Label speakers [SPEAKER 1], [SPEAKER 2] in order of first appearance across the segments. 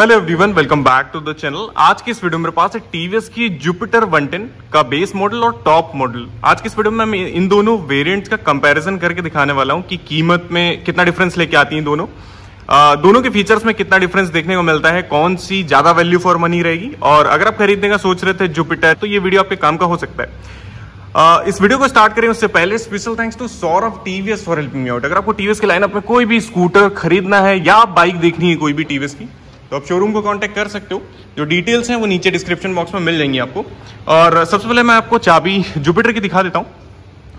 [SPEAKER 1] Hello everyone, welcome back to the channel. आज की इस वीडियो में मेरे पास है टीवीएस की जुपिटर 110 का बेस मॉडल और टॉप मॉडल। आज की इस वीडियो में मैं इन दोनों वेरिएंट्स का कंपैरिजन करके दिखाने वाला हूं कि कीमत में कितना डिफरेंस लेके आती हैं दोनों के फीचर्स में कितना डिफरेंस देखने को मिलता है, कौन सी ज्यादा वैल्यू फॉर मनी रहेगी। और अगर आप खरीदने का सोच रहे थे जुपिटर तो ये वीडियो आपके काम का हो सकता है। इस वीडियो को स्टार्ट करें उससे पहले special thanks to Saurabh TVS for helping me out. अगर आपको टीवीएस के लाइनअप में कोई भी स्कूटर खरीदना है या बाइक देखनी है कोई भी टीवीएस की, तो आप शोरूम को कांटेक्ट कर सकते हो। जो डिटेल्स हैं वो नीचे डिस्क्रिप्शन बॉक्स में मिल जाएंगी आपको। और सबसे पहले मैं आपको चाबी जुपिटर की दिखा देता हूँ,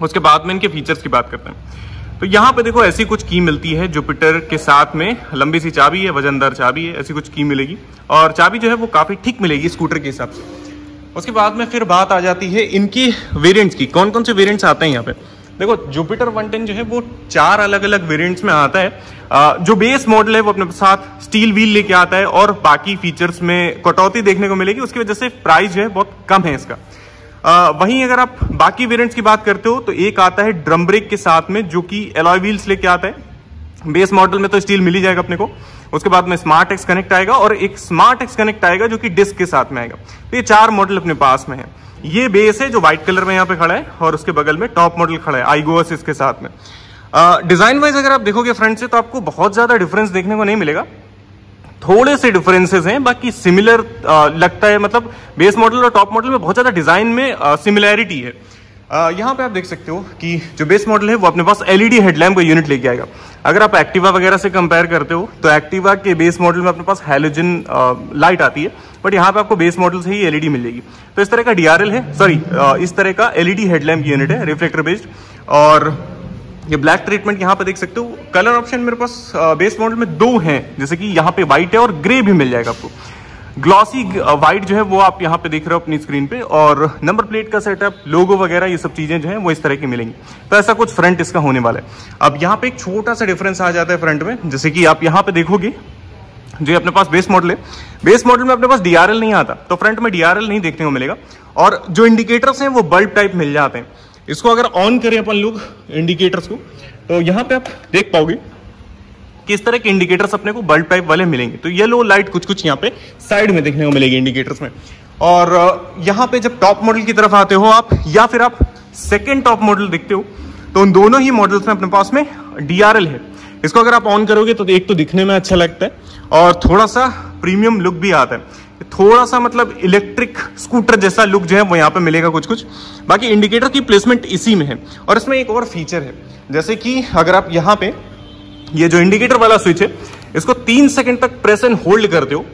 [SPEAKER 1] उसके बाद में इनके फीचर्स की बात करते हैं। तो यहाँ पे देखो ऐसी कुछ की मिलती है जुपिटर के साथ में। लंबी सी चाबी है, वजनदार चाबी है, ऐसी कुछ की मिलेगी और चाबी जो है वो काफी ठीक मिलेगी स्कूटर के हिसाब से। उसके बाद में फिर बात आ जाती है इनकी वेरिएंट्स की, कौन कौन से वेरिएंट्स आते हैं यहाँ पे। देखो जुपिटर 110 जो है वो 4 अलग अलग वेरिएंट्स में आता है। जो बेस मॉडल है वो अपने साथ स्टील व्हील लेके आता है और बाकी फीचर्स में कटौती देखने को मिलेगी, उसकी वजह से प्राइस जो है बहुत कम है इसका। वहीं अगर आप बाकी वेरिएंट्स की बात करते हो तो एक आता है ड्रम ब्रेक के साथ में, जो कि एलॉय व्हील्स लेके आता है। बेस मॉडल में तो स्टील मिल ही जाएगा अपने को। उसके बाद में स्मार्ट एक्स कनेक्ट आएगा और एक स्मार्ट एक्स कनेक्ट आएगा जो कि डिस्क के साथ में आएगा। तो ये 4 मॉडल अपने पास में है। ये बेस है जो व्हाइट कलर में यहाँ पे खड़ा है और उसके बगल में टॉप मॉडल खड़ा है आईगोस इसके साथ में। डिजाइन वाइज अगर आप देखोगे फ्रंट से तो आपको बहुत ज्यादा डिफरेंस देखने को नहीं मिलेगा, थोड़े से डिफरेंसेस हैं, बाकी सिमिलर लगता है। मतलब बेस मॉडल और टॉप मॉडल में बहुत ज्यादा डिजाइन में सिमिलैरिटी है। यहाँ पे आप देख सकते हो कि जो बेस मॉडल है वो अपने पास एलईडी हेडलैम्प का यूनिट लेके आएगा। अगर आप एक्टिवा वगैरह से कंपेयर करते हो तो एक्टिवा के बेस मॉडल में अपने पास हैलोजन लाइट आती है, बट यहाँ पे आपको बेस मॉडल से ही एलईडी मिल जाएगी। तो इस तरह का डीआरएल है, इस तरह का एलईडी हेडलैम्प यूनिट है, रिफ्लेक्टर बेस्ड। और ये ब्लैक ट्रीटमेंट यहाँ पे देख सकते हो। कलर ऑप्शन मेरे पास बेस मॉडल में 2 हैं, जैसे कि यहाँ पे व्हाइट है और ग्रे भी मिल जाएगा आपको। ग्लॉसी व्हाइट जो है वो आप यहाँ पे देख रहे हो अपनी स्क्रीन पे, और नंबर प्लेट का सेटअप, लोगो वगैरह ये सब चीजें जो है वो इस तरह की मिलेंगी। तो ऐसा कुछ फ्रंट इसका होने वाला है। अब यहाँ पे एक छोटा सा डिफरेंस आ जाता है फ्रंट में, जैसे कि आप यहाँ पे देखोगे जो अपने पास बेस मॉडल है, बेस मॉडल में अपने पास डीआरएल नहीं आता, तो फ्रंट में डीआरएल नहीं देखने को मिलेगा। और जो इंडिकेटर्स हैं वो बल्ब टाइप मिल जाते हैं। इसको अगर ऑन करें अपन लोग इंडिकेटर्स को, तो यहाँ पे आप देख पाओगे कि इस तरह के इंडिकेटर्स अपने को बल्ब टाइप वाले मिलेंगे। तो येलो लाइट कुछ यहाँ पे साइड में देखने को मिलेगी इंडिकेटर्स में। और यहाँ पे जब टॉप मॉडल की तरफ आते हो आप, या फिर आप सेकेंड टॉप मॉडल देखते हो, तो उन दोनों ही मॉडल्स में अपने पास में डीआरएल है। इसको अगर आप ऑन करोगे तो एक तो दिखने में अच्छा लगता है और थोड़ा सा प्रीमियम लुक भी आता है। थोड़ा सा मतलब इलेक्ट्रिक स्कूटर जैसा लुक जो है वो यहाँ पे मिलेगा कुछ। बाकी इंडिकेटर की प्लेसमेंट इसी में है। और इसमें एक और फीचर है, जैसे कि अगर आप यहाँ पे ये जो इंडिकेटर वाला स्विच है इसको 3 सेकंड तक प्रेस एंड होल्ड करते हो,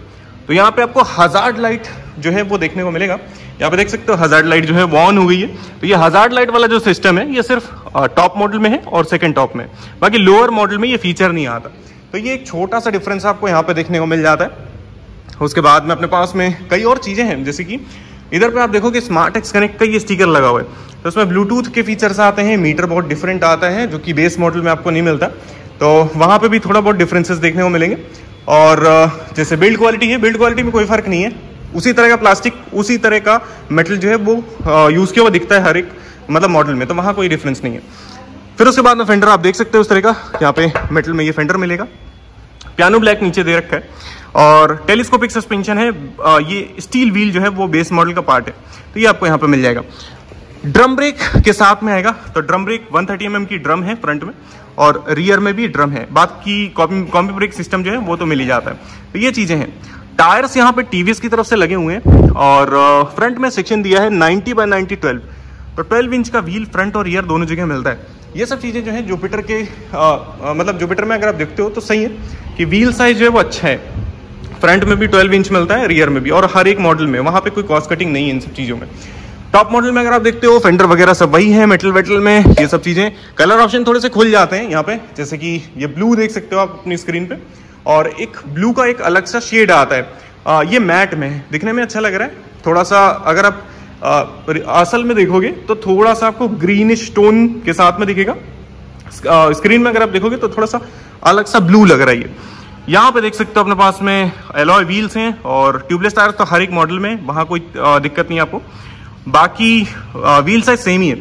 [SPEAKER 1] तो यहाँ पे आपको हजार्ड लाइट जो है वो देखने को मिलेगा। यहाँ पे देख सकते हो हजार्ड लाइट जो है वो ऑन हो गई है। तो ये हजार्ड लाइट वाला जो सिस्टम है ये सिर्फ टॉप मॉडल में है और सेकंड टॉप में, बाकी लोअर मॉडल में ये फीचर नहीं आता। तो ये एक छोटा सा डिफरेंस आपको यहाँ पे देखने को मिल जाता है। उसके बाद में अपने पास में कई और चीजें हैं, जैसे कि इधर पे आप देखोगे स्मार्ट एक्स कनेक्ट का ये स्टिकर लगा हुआ है। तो इसमें ब्लूटूथ के फीचर्स आते हैं, मीटर बहुत डिफरेंट आता है जो कि बेस मॉडल में आपको नहीं मिलता। तो वहां पे भी थोड़ा बहुत डिफरेंसेस देखने को मिलेंगे। और जैसे बिल्ड क्वालिटी है, बिल्ड क्वालिटी में कोई फर्क नहीं है, उसी तरह का प्लास्टिक, उसी तरह का मेटल जो है वो यूज किया हुआ दिखता है हर एक मतलब मॉडल में, तो वहां कोई डिफरेंस नहीं है। फिर उसके बाद में फेंडर आप देख सकते हो उस तरह का, यहाँ पे मेटल में ये फेंडर मिलेगा। पियानो ब्लैक नीचे दे रखा है और टेलीस्कोपिक सस्पेंशन है। ये स्टील व्हील जो है वो बेस मॉडल का पार्ट है, तो ये आपको यहाँ पे मिल जाएगा। ड्रम ब्रेक के साथ में आएगा, तो ड्रम ब्रेक 130 mm की ड्रम है फ्रंट में और रियर में भी ड्रम है। बाकी कॉम्बी ब्रेक सिस्टम जो है वो तो मिल ही जाता है। तो ये चीजें हैं। टायर्स यहाँ पे टीवीएस की तरफ से लगे हुए हैं और फ्रंट में सेक्शन दिया है 90/90 12, तो 12 इंच का व्हील फ्रंट और रियर दोनों जगह मिलता है। ये सब चीजें जो है जुपिटर के मतलब जुपिटर में अगर आप देखते हो तो सही है कि व्हील साइज जो है वो अच्छा है। फ्रंट में भी 12 इंच मिलता है, रियर में भी, और हर एक मॉडल में वहां पे कोई कॉस्ट कटिंग नहीं है इन सब चीजों में। टॉप मॉडल में अगर आप देखते हो फेंडर वगैरह सब वही है, मेटल वेटल में ये सब चीजें। कलर ऑप्शन थोड़े से खुल जाते हैं यहाँ पे, जैसे कि ये ब्लू देख सकते हो आप अपनी स्क्रीन पे, और एक ब्लू का एक अलग सा शेड आता है। ये मैट में है, दिखने में अच्छा लग रहा है थोड़ा सा। अगर आप असल में देखोगे तो थोड़ा सा आपको ग्रीनिश टोन के साथ में दिखेगा। स्क्रीन में अगर आप देखोगे तो थोड़ा सा अलग सा ब्लू लग रहा है ये। यहाँ पे देख सकते हो अपने पास में एलॉय व्हील्स हैं और ट्यूबलेस टायर तो हर एक मॉडल में, वहां कोई दिक्कत नहीं आपको। बाकी व्हील साइज सेम ही है।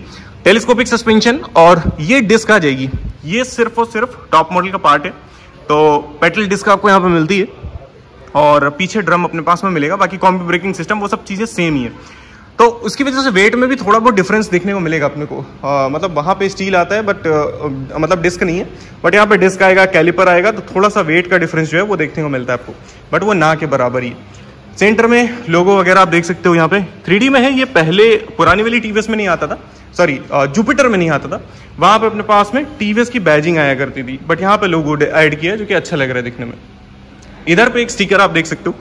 [SPEAKER 1] टेलीस्कोपिक सस्पेंशन और ये डिस्क आ जाएगी, ये सिर्फ और सिर्फ टॉप मॉडल का पार्ट है। तो पेडल डिस्क आपको यहाँ पे मिलती है और पीछे ड्रम अपने पास में मिलेगा। बाकी कॉम्बी ब्रेकिंग सिस्टम वो सब चीज़ें सेम ही है। तो उसकी वजह से वेट में भी थोड़ा बहुत डिफरेंस देखने को मिलेगा अपने को। मतलब वहाँ पे स्टील आता है बट मतलब डिस्क नहीं है, बट यहाँ पे डिस्क आएगा, कैलिपर आएगा, तो थोड़ा सा वेट का डिफरेंस जो है वो देखने को मिलता है आपको, बट वो ना के बराबर ही। सेंटर में लोगो वगैरह आप देख सकते हो यहाँ पे 3D में है। ये पहले पुरानी वाली टीवीएस में नहीं आता था, सॉरी जुपिटर में नहीं आता था। वहाँ पे अपने पास में टीवीएस की बैजिंग आया करती थी, बट यहाँ पे लोगो ऐड किया है जो कि अच्छा लग रहा है दिखने में। इधर पे एक स्टिकर आप देख सकते हो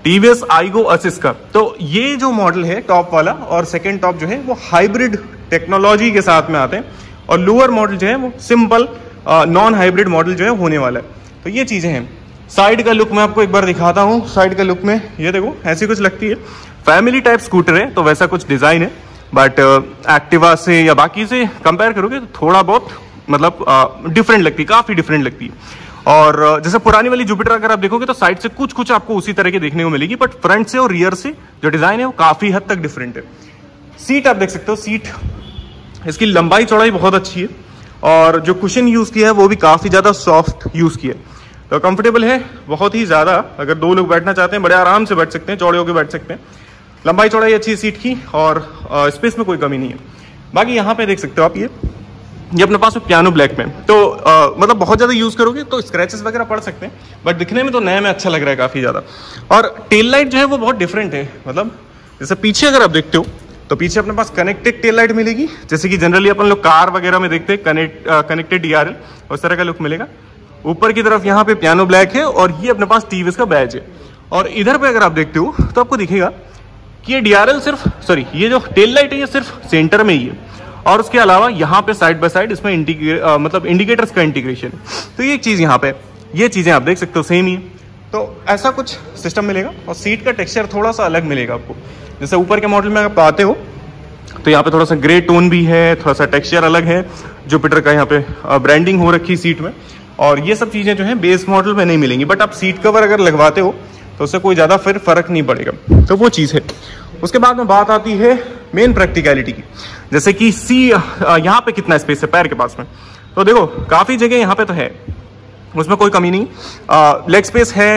[SPEAKER 1] टीवीएस आईगो असिस्ट का। तो ये जो मॉडल है टॉप वाला और सेकंड टॉप जो है वो हाइब्रिड टेक्नोलॉजी के साथ में आते हैं, और लोअर मॉडल जो है वो सिंपल नॉन हाइब्रिड मॉडल जो है होने वाला है। तो ये चीजें हैं। साइड का लुक मैं आपको एक बार दिखाता हूँ। साइड का लुक में ये देखो ऐसी कुछ लगती है, फैमिली टाइप स्कूटर है तो वैसा कुछ डिजाइन है, बट एक्टिवा से या बाकी से कंपेयर करोगे तो थोड़ा बहुत मतलब डिफरेंट लगती है, काफी डिफरेंट लगती है। और जैसे पुरानी वाली जुपिटर अगर आप देखोगे तो साइड से कुछ कुछ आपको उसी तरह की देखने को मिलेगी, बट फ्रंट से और रियर से जो डिजाइन है वो काफी हद तक डिफरेंट है। सीट आप देख सकते हो, सीट इसकी लंबाई चौड़ाई बहुत अच्छी है, और जो कुशन यूज किया है वो भी काफी ज्यादा सॉफ्ट यूज किया है, तो कंफर्टेबल है बहुत ही ज्यादा। अगर 2 लोग बैठना चाहते हैं बड़े आराम से बैठ सकते हैं, चौड़े होकर बैठ सकते हैं। लंबाई चौड़ाई अच्छी है सीट की, और स्पेस में कोई कमी नहीं है। बाकी यहाँ पे देख सकते हो आप, ये अपने पास पियानो ब्लैक में, तो मतलब बहुत ज्यादा यूज करोगे तो स्क्रैचेस वगैरह पड़ सकते हैं, बट दिखने में तो नए में अच्छा लग रहा है काफी ज्यादा। और टेल लाइट जो है वो बहुत डिफरेंट है, मतलब जैसे पीछे अगर आप देखते हो तो पीछे अपने पास कनेक्टेड टेल लाइट मिलेगी, जैसे कि जनरली अपन लोग कार वगैरह में देखते हैं कनेक्टेड DRL, उस तरह का लुक मिलेगा। ऊपर की तरफ यहाँ पे पियानो ब्लैक है, और ये अपने पास टीवीएस का बैज है। और इधर पे अगर आप देखते हो तो आपको दिखेगा कि ये DRL सिर्फ, सॉरी ये जो टेल लाइट है ये सिर्फ सेंटर में ही है, और उसके अलावा यहाँ पे साइड बाय साइड इसमें मतलब इंडिकेटर्स का इंटीग्रेशन। तो ये चीज यहाँ पे, ये चीजें आप देख सकते हो सेम ही है। तो ऐसा कुछ सिस्टम मिलेगा, और सीट का टेक्सचर थोड़ा सा अलग मिलेगा आपको। जैसे ऊपर के मॉडल में आप आते हो तो यहाँ पे थोड़ा सा ग्रे टोन भी है, थोड़ा सा टेक्सचर अलग है, जुपिटर का यहाँ पे ब्रांडिंग हो रखी सीट में, और ये सब चीजें जो है बेस मॉडल में नहीं मिलेंगी। बट आप सीट कवर अगर लगवाते हो तो उससे कोई ज्यादा फिर फर्क नहीं पड़ेगा, तो वो चीज है। उसके बाद में बात आती है मेन प्रैक्टिकलिटी की, जैसे कि यहाँ पे कितना स्पेस है पैर के पास में। तो देखो काफी जगह यहाँ पे तो है, उसमें कोई कमी नहीं। लेग स्पेस है,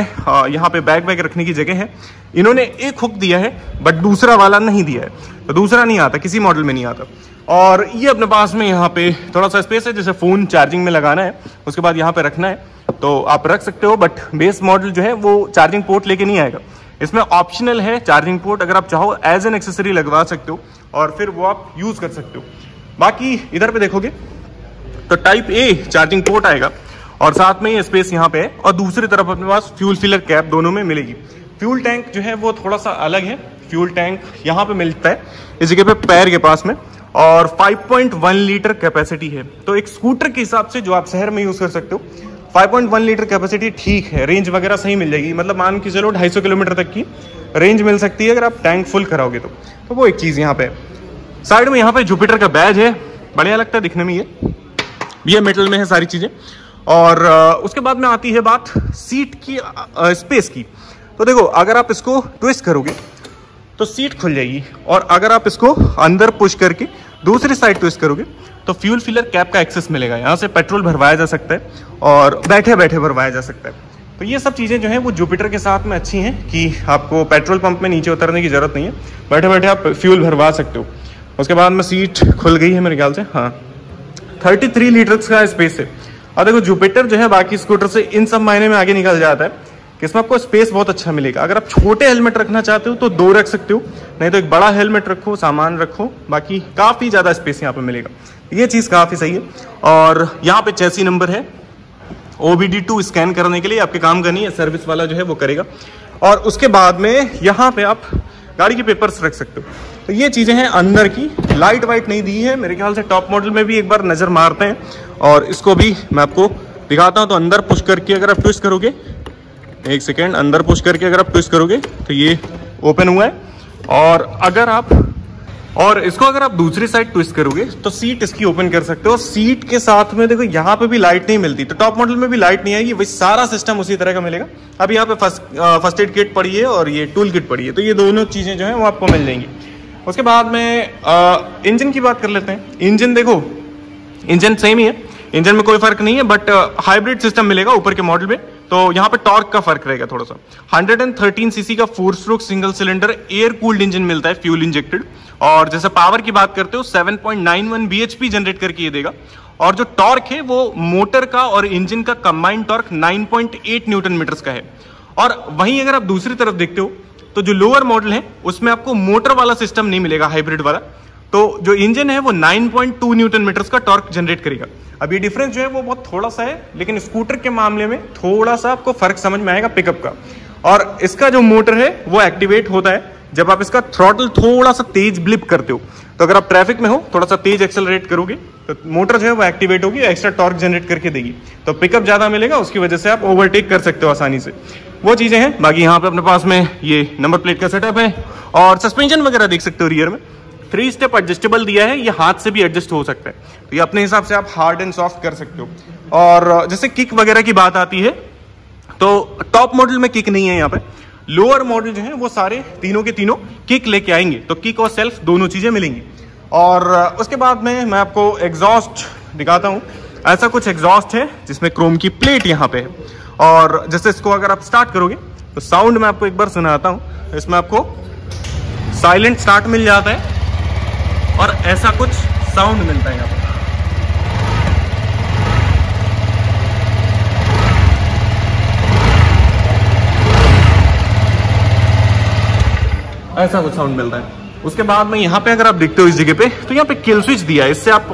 [SPEAKER 1] यहाँ पे बैग वैग रखने की जगह है। इन्होंने एक हुक दिया है बट दूसरा वाला नहीं दिया है, तो दूसरा नहीं आता, किसी मॉडल में नहीं आता। और ये अपने पास में यहाँ पे थोड़ा सा स्पेस है, जैसे फोन चार्जिंग में लगाना है उसके बाद यहाँ पे रखना है तो आप रख सकते हो, बट बेस मॉडल जो है वो चार्जिंग पोर्ट लेके नहीं आएगा। इसमें ऑप्शनल है चार्जिंग पोर्ट, अगर आप चाहो एज एन एक्सेसरी लगवा सकते हो और फिर वो आप यूज कर सकते हो। बाकी इधर पे देखोगे तो टाइप ए चार्जिंग पोर्ट आएगा, और साथ में ये स्पेस यहाँ पे है, और दूसरी तरफ अपने पास फ्यूल फिलर कैप दोनों में मिलेगी। फ्यूल टैंक जो है वो थोड़ा सा अलग है, फ्यूल टैंक यहाँ पे मिलता है इस जगह पे पैर के पास में, और 5.1 लीटर कैपेसिटी है। तो एक स्कूटर के हिसाब से जो आप शहर में यूज कर सकते हो 5.1 लीटर कैपेसिटी ठीक है, रेंज वगैरह सही मिल जाएगी, मतलब मान के चलो 250 किलोमीटर तक की रेंज मिल सकती है अगर आप टैंक फुल कराओगे तो वो एक चीज यहाँ पे। साइड में यहाँ पे जुपिटर का बैज है, बढ़िया लगता है दिखने में, ये मेटल में है सारी चीजें। और उसके बाद में आती है बात सीट की स्पेस की। तो देखो अगर आप इसको ट्विस्ट करोगे तो सीट खुल जाएगी, और अगर आप इसको अंदर पुश करके दूसरी साइड ट्विस्ट करोगे तो फ्यूल फिलर कैप का एक्सेस मिलेगा। यहाँ से पेट्रोल भरवाया जा सकता है और बैठे बैठे भरवाया जा सकता है। तो ये सब चीज़ें जो है वो जुपिटर के साथ में अच्छी हैं कि आपको पेट्रोल पंप में नीचे उतरने की जरूरत नहीं है, बैठे बैठे आप फ्यूल भरवा सकते हो। उसके बाद में सीट खुल गई है मेरे ख्याल से, हाँ 33 लीटर का स्पेस है। और देखो जुपिटर जो है बाकी स्कूटर से इन सब मायने में आगे निकल जाता है कि इसमें आपको स्पेस बहुत अच्छा मिलेगा। अगर आप छोटे हेलमेट रखना चाहते हो तो 2 रख सकते हो, नहीं तो एक बड़ा हेलमेट रखो, सामान रखो, बाकी काफी ज्यादा स्पेस यहाँ पे मिलेगा। ये चीज काफी सही है। और यहाँ पे चेसी नंबर है, OBD2 स्कैन करने के लिए आपके काम का नहीं है, सर्विस वाला जो है वो करेगा। और उसके बाद में यहाँ पे आप गाड़ी के पेपर्स रख सकते हो। तो ये चीजें हैं अंदर की। लाइट वाइट नहीं दी है मेरे ख्याल से, टॉप मॉडल में भी एक बार नजर मारते हैं और इसको भी मैं आपको दिखाता हूँ। तो अंदर पुश करके अगर आप ट्विस्ट करोगे, एक सेकेंड, अंदर पुश करके अगर आप ट्विस्ट करोगे तो ये ओपन हुआ है। और इसको अगर आप दूसरी साइड ट्विस्ट करोगे तो सीट इसकी ओपन कर सकते हो। सीट के साथ में देखो यहाँ पे भी लाइट नहीं मिलती, तो टॉप मॉडल में भी लाइट नहीं आएगी, वही सारा सिस्टम उसी तरह का मिलेगा। अब यहाँ पे फर्स्ट एड किट पड़ी है और ये टूल किट पड़ी है, तो ये दोनों चीजें जो है वो आपको मिल जाएंगी। उसके बाद में इंजन की बात कर लेते हैं। इंजन देखो, इंजन सेम ही है, इंजन में कोई फर्क नहीं है, बट हाइब्रिड सिस्टम मिलेगा ऊपर के मॉडल में। तो यहाँ पे टॉर्क का फर्क रहेगा थोड़ा सा। 113 सीसी का 4 stroke single cylinder air cooled engine मिलता है, फ्यूल इंजेक्टेड। और जैसे पावर की बात करते हो 7.91 bhp जनरेट करके ये देगा। और जो टॉर्क है वो मोटर का और इंजन का कंबाइंड टॉर्क 9.8 न्यूटन मीटर्स का है। और वहीं अगर आप दूसरी तरफ देखते हो तो जो लोअर मॉडल है उसमें आपको मोटर वाला सिस्टम नहीं मिलेगा, हाइब्रिड वाला। तो जो इंजन है वो 9.2 न्यूटन मीटर्स का टॉर्क जनरेट करेगा। अब ये डिफरेंस जो है वो बहुत थोड़ा सा है, लेकिन स्कूटर के मामले में थोड़ा सा आपको फर्क समझ में आएगा पिकअप का। और इसका जो मोटर है वो एक्टिवेट होता है जब आप इसका थ्रॉटल थोड़ा सा तेज ब्लिप करते हो। तो अगर आप ट्रैफिक में हो, थोड़ा सा तेज एक्सेलरेट करोगे तो मोटर जो है वो एक्टिवेट होगी, एक्स्ट्रा टॉर्क जनरेट करके देगी, तो पिकअप ज्यादा मिलेगा, उसकी वजह से आप ओवरटेक कर सकते हो आसानी से। वो चीजें हैं। बाकी यहाँ पे अपने पास में ये नंबर प्लेट का सेटअप है और सस्पेंशन वगैरह देख सकते हो। रियर में 3 स्टेप एडजस्टेबल दिया है, ये हाथ से भी एडजस्ट हो सकता है, तो ये अपने हिसाब से आप हार्ड एंड सॉफ्ट कर सकते हो। और जैसे किक वगैरह की बात आती है तो टॉप मॉडल में किक नहीं है यहाँ पे। लोअर मॉडल जो है वो सारे तीनों के तीनों किक लेके आएंगे, तो किक और सेल्फ दोनों चीजें मिलेंगी। और उसके बाद में मैं आपको एग्जॉस्ट दिखाता हूँ। ऐसा कुछ एग्जॉस्ट है जिसमें क्रोम की प्लेट यहाँ पे है। और जैसे इसको अगर आप स्टार्ट करोगे तो साउंड मैं आपको एक बार सुनाता हूँ। इसमें आपको साइलेंट स्टार्ट मिल जाता है और ऐसा कुछ साउंड मिलता है यहाँ पर। ऐसा कुछ साउंड मिलता है। उसके बाद में यहाँ पे अगर आप देखते हो इस जगह पे, तो यहाँ पे किल स्विच दिया है, इससे आप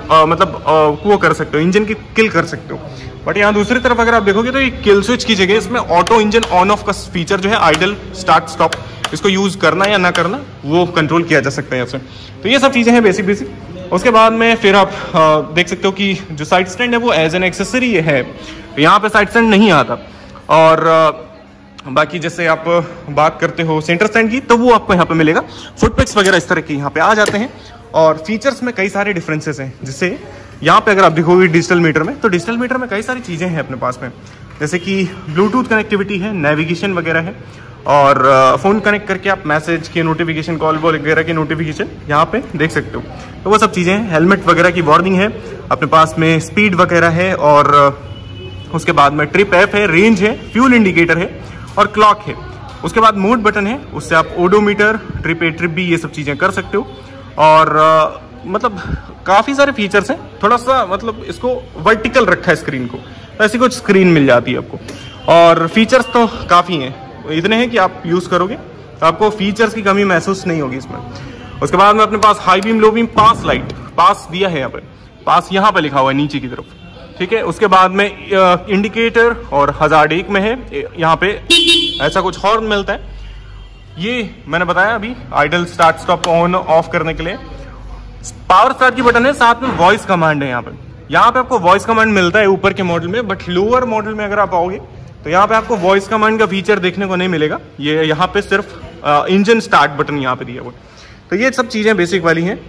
[SPEAKER 1] वो कर सकते हो, इंजन की किल कर सकते हो। बट यहाँ दूसरी तरफ अगर आप देखोगे तो ये किल स्विच की जगह इसमें ऑटो इंजन ऑन ऑफ का फीचर जो है, आइडल स्टार्ट स्टॉप, इसको यूज करना या ना करना वो कंट्रोल किया जा सकता है यहाँ से। तो ये सब चीजें हैं बेसिक। उसके बाद में फिर आप देख सकते हो कि जो साइड स्टैंड है वो एज एन एक्सेसरी है, यहाँ पे साइड स्टैंड नहीं आता। और बाकी जैसे आप बात करते हो सेंटर स्टैंड की, तो वो आपको यहाँ पे मिलेगा। फुटपेक्स वगैरह इस तरह के यहाँ पे आ जाते हैं। और फीचर्स में कई सारे डिफरेंसेस हैं, जिससे यहाँ पे अगर आप देखोगे डिजिटल मीटर में, तो डिजिटल मीटर में कई सारी चीजें हैं अपने पास में, जैसे कि ब्लूटूथ कनेक्टिविटी है, नेविगेशन वगैरह है, और फोन कनेक्ट करके आप मैसेज की नोटिफिकेशन, कॉल वगैरह की नोटिफिकेशन यहाँ पे देख सकते हो। तो वो सब चीजें हैं। हेलमेट वगैरह की वार्निंग है अपने पास में, स्पीड वगैरह है, और उसके बाद में ट्रिप ऐप है, रेंज है, फ्यूल इंडिकेटर है और क्लॉक है। उसके बाद मोड बटन है, उससे आप odometer, trip A trip B ये सब चीजें कर सकते हो। और मतलब काफी सारे फीचर्स हैं। थोड़ा सा मतलब इसको वर्टिकल रखा है स्क्रीन को, तो ऐसी कुछ स्क्रीन मिल जाती है आपको। और फीचर्स तो काफी हैं, इतने हैं कि आप यूज करोगे तो आपको फीचर्स की कमी महसूस नहीं होगी इसमें। उसके बाद में अपने पास हाई बीम, लो बीम, पास लाइट, पास दिया है यहाँ पे, पास यहाँ पे लिखा हुआ है नीचे की तरफ, ठीक है। उसके बाद में इंडिकेटर और हजार्ड एक में है यहाँ पे ऐसा कुछ हॉर्न मिलता है। ये मैंने बताया अभी idol start stop on off करने के लिए। पावर स्टार्ट की बटन है, साथ में वॉइस कमांड है यहाँ पे आपको वॉइस कमांड मिलता है ऊपर के मॉडल में। बट लोअर मॉडल में अगर आप आओगे तो यहाँ पे आपको वॉइस कमांड का फीचर देखने को नहीं मिलेगा। ये यहाँ पे सिर्फ इंजन स्टार्ट बटन यहाँ पे दिया हुआ। तो ये सब चीजें बेसिक वाली हैं।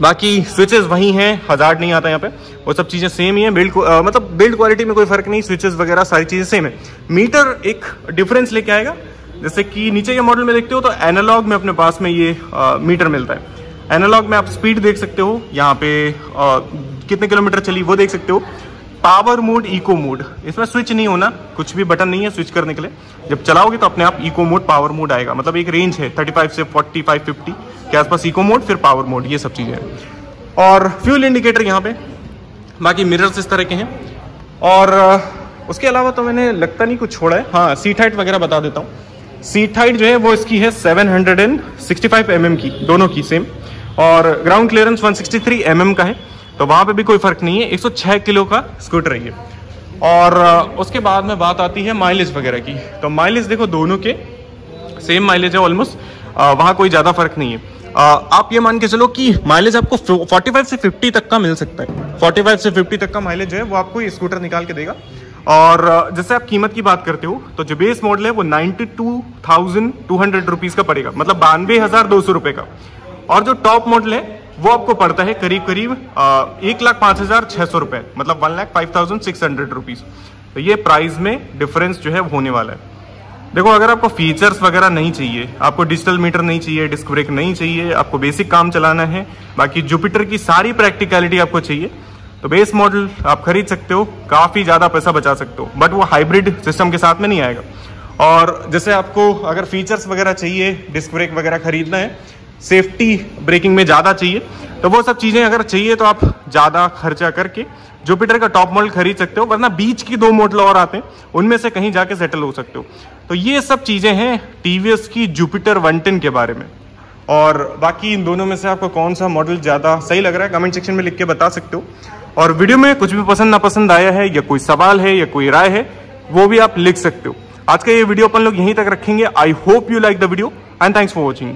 [SPEAKER 1] बाकी स्विचेस वही हैं, हजार्ड नहीं आता यहाँ पे, वो सब चीजें सेम ही है। मतलब बिल्ड क्वालिटी में कोई फर्क नहीं, स्विचेस वगैरह सारी चीजें सेम है। मीटर एक डिफरेंस लेके आएगा, जैसे कि नीचे के मॉडल में देखते हो तो एनालॉग में अपने पास में ये मीटर मिलता है। एनालॉग में आप स्पीड देख सकते हो, यहाँ पे कितने किलोमीटर चली वो देख सकते हो। पावर मोड, इको मोड, इसमें स्विच नहीं होना, कुछ भी बटन नहीं है स्विच करने के लिए। जब चलाओगे तो अपने आप इको मोड, पावर मोड आएगा। मतलब एक रेंज है 35 से 45, 50 के आसपास इको मोड, फिर पावर मोड, ये सब चीजें हैं। और फ्यूल इंडिकेटर यहाँ पे, बाकी मिरर्स इस तरह के हैं। और उसके अलावा तो मैंने लगता नहीं कुछ छोड़ा है। हाँ, सीट हाइट वगैरह बता देता हूँ। सीट हाइट जो है वो इसकी है 765 mm की, दोनों की सेम। और ग्राउंड क्लियरेंस 163 mm का है, तो वहां पे भी कोई फर्क नहीं है। 106 किलो का स्कूटर है ये। और उसके बाद में बात आती है माइलेज वगैरह की। तो माइलेज देखो दोनों के सेम माइलेज है ऑलमोस्ट, वहां कोई ज्यादा फर्क नहीं है। आप ये मान के चलो कि माइलेज आपको 45 से 50 तक का मिल सकता है। 45 से 50 तक का माइलेज है वो आपको ये स्कूटर निकाल के देगा। और जैसे आप कीमत की बात करते हो तो जो बेस मॉडल है वो 92,200 रुपीज का पड़ेगा, मतलब 92,200 रुपए का। और जो टॉप मॉडल है वो आपको पड़ता है करीब 1,05,600 रुपए, मतलब 1,05,600 रुपीज। तो ये प्राइस में डिफरेंस जो है होने वाला है। देखो, अगर आपको फीचर्स वगैरह नहीं चाहिए, आपको डिजिटल मीटर नहीं चाहिए, डिस्क ब्रेक नहीं चाहिए, आपको बेसिक काम चलाना है, बाकी जुपिटर की सारी प्रैक्टिकलिटी आपको चाहिए, तो बेस मॉडल आप खरीद सकते हो, काफी ज्यादा पैसा बचा सकते हो, बट वो हाइब्रिड सिस्टम के साथ में नहीं आएगा। और जैसे आपको अगर फीचर्स वगैरह चाहिए, डिस्क ब्रेक वगैरह खरीदना है, सेफ्टी ब्रेकिंग में ज़्यादा चाहिए, तो वो सब चीज़ें अगर चाहिए तो आप ज़्यादा खर्चा करके जुपिटर का टॉप मॉडल खरीद सकते हो, वरना बीच की 2 मॉडल और आते हैं, उनमें से कहीं जाके सेटल हो सकते हो। तो ये सब चीज़ें हैं टीवीएस की जुपिटर 110 के बारे में। और बाकी इन दोनों में से आपको कौन सा मॉडल ज़्यादा सही लग रहा है कमेंट सेक्शन में लिख के बता सकते हो। और वीडियो में कुछ भी पसंद नापसंद आया है या कोई सवाल है या कोई राय है, वो भी आप लिख सकते हो। आज का ये वीडियो अपन लोग यहीं तक रखेंगे। I hope you like the video and thanks for watching.